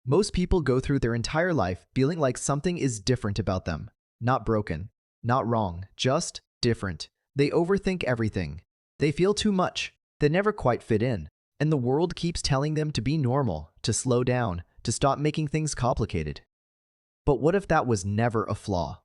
Most people go through their entire life feeling like something is different about them. Not broken, not wrong, just different. They overthink everything. They feel too much. They never quite fit in. And the world keeps telling them to be normal, to slow down, to stop making things complicated. But what if that was never a flaw?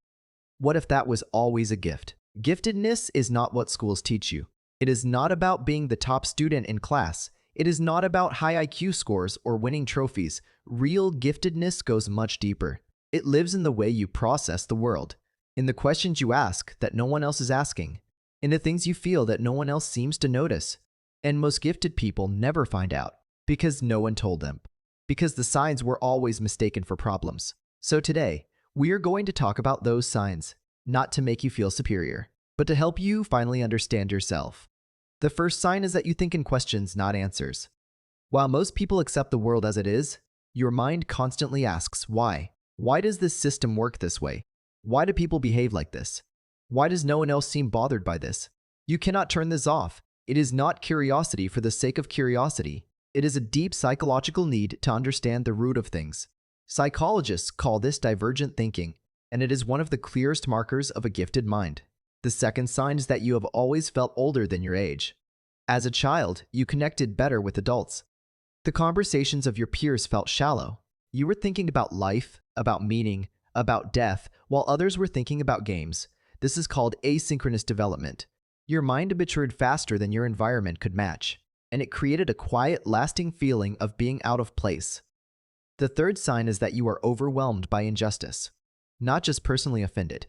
What if that was always a gift? Giftedness is not what schools teach you. It is not about being the top student in class. It is not about high IQ scores or winning trophies. Real giftedness goes much deeper. It lives in the way you process the world, in the questions you ask that no one else is asking, in the things you feel that no one else seems to notice. And most gifted people never find out because no one told them, because the signs were always mistaken for problems. So today, we are going to talk about those signs, not to make you feel superior, but to help you finally understand yourself. The first sign is that you think in questions, not answers. While most people accept the world as it is, your mind constantly asks, why? Why does this system work this way? Why do people behave like this? Why does no one else seem bothered by this? You cannot turn this off. It is not curiosity for the sake of curiosity. It is a deep psychological need to understand the root of things. Psychologists call this divergent thinking, and it is one of the clearest markers of a gifted mind. The second sign is that you have always felt older than your age. As a child, you connected better with adults. The conversations of your peers felt shallow. You were thinking about life, about meaning, about death, while others were thinking about games. This is called asynchronous development. Your mind matured faster than your environment could match, and it created a quiet, lasting feeling of being out of place. The third sign is that you are overwhelmed by injustice, not just personally offended.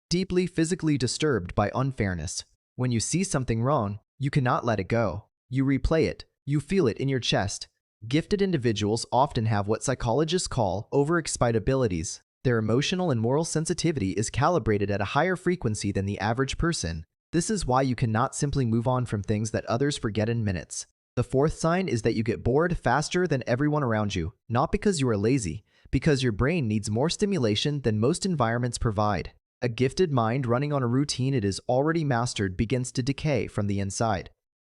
Deeply physically disturbed by unfairness. When you see something wrong, you cannot let it go. You replay it. You feel it in your chest. Gifted individuals often have what psychologists call overexcitabilities. Their emotional and moral sensitivity is calibrated at a higher frequency than the average person. This is why you cannot simply move on from things that others forget in minutes. The fourth sign is that you get bored faster than everyone around you, not because you are lazy, because your brain needs more stimulation than most environments provide. A gifted mind running on a routine it is already mastered begins to decay from the inside.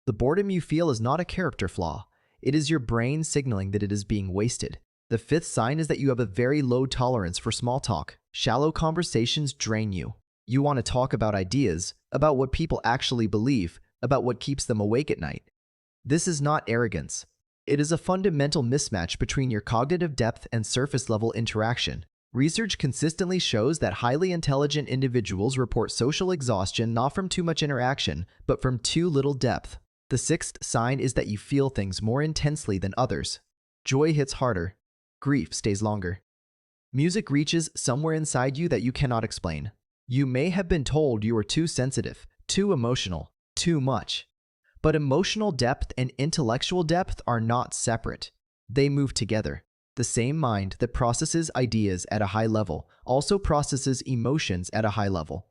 The boredom you feel is not a character flaw. It is your brain signaling that it is being wasted. The fifth sign is that you have a very low tolerance for small talk. Shallow conversations drain you. You want to talk about ideas, about what people actually believe, about what keeps them awake at night. This is not arrogance. It is a fundamental mismatch between your cognitive depth and surface-level interaction. Research consistently shows that highly intelligent individuals report social exhaustion not from too much interaction, but from too little depth. The sixth sign is that you feel things more intensely than others. Joy hits harder. Grief stays longer. Music reaches somewhere inside you that you cannot explain. You may have been told you are too sensitive, too emotional, too much. But emotional depth and intellectual depth are not separate. They move together. The same mind that processes ideas at a high level also processes emotions at a high level.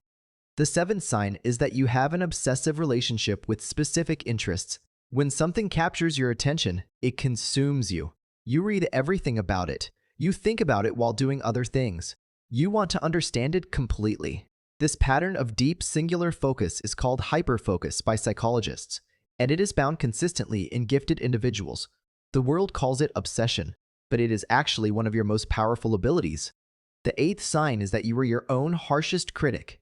The seventh sign is that you have an obsessive relationship with specific interests. When something captures your attention, it consumes you. You read everything about it. You think about it while doing other things. You want to understand it completely. This pattern of deep, singular focus is called hyperfocus by psychologists, and it is found consistently in gifted individuals. The world calls it obsession, but it is actually one of your most powerful abilities. The eighth sign is that you are your own harshest critic.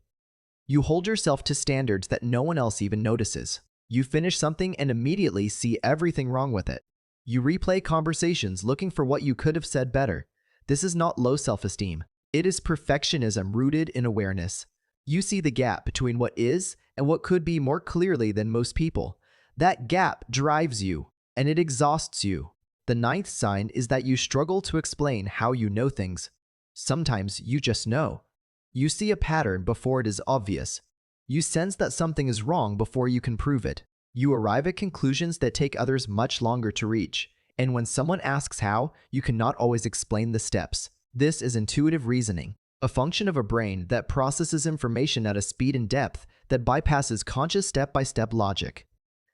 You hold yourself to standards that no one else even notices. You finish something and immediately see everything wrong with it. You replay conversations looking for what you could have said better. This is not low self-esteem. It is perfectionism rooted in awareness. You see the gap between what is and what could be more clearly than most people. That gap drives you, and it exhausts you. The ninth sign is that you struggle to explain how you know things. Sometimes you just know. You see a pattern before it is obvious. You sense that something is wrong before you can prove it. You arrive at conclusions that take others much longer to reach. And when someone asks how, you cannot always explain the steps. This is intuitive reasoning, a function of a brain that processes information at a speed and depth that bypasses conscious step-by-step logic.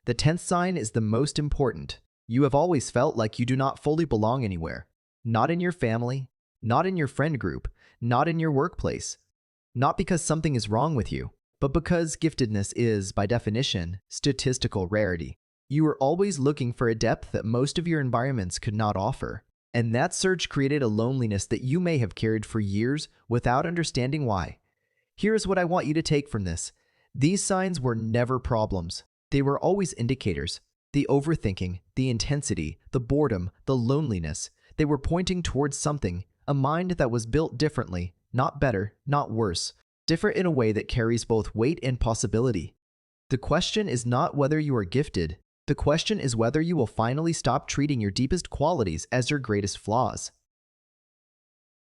The 10th sign is the most important. You have always felt like you do not fully belong anywhere. Not in your family, not in your friend group, not in your workplace. Not because something is wrong with you, but because giftedness is, by definition, statistical rarity. You are always looking for a depth that most of your environments could not offer. And that surge created a loneliness that you may have carried for years without understanding why. Here's what I want you to take from this. These signs were never problems. They were always indicators. The overthinking, the intensity, the boredom, the loneliness. They were pointing towards something, a mind that was built differently, not better, not worse, different in a way that carries both weight and possibility. The question is not whether you are gifted. The question is whether you will finally stop treating your deepest qualities as your greatest flaws.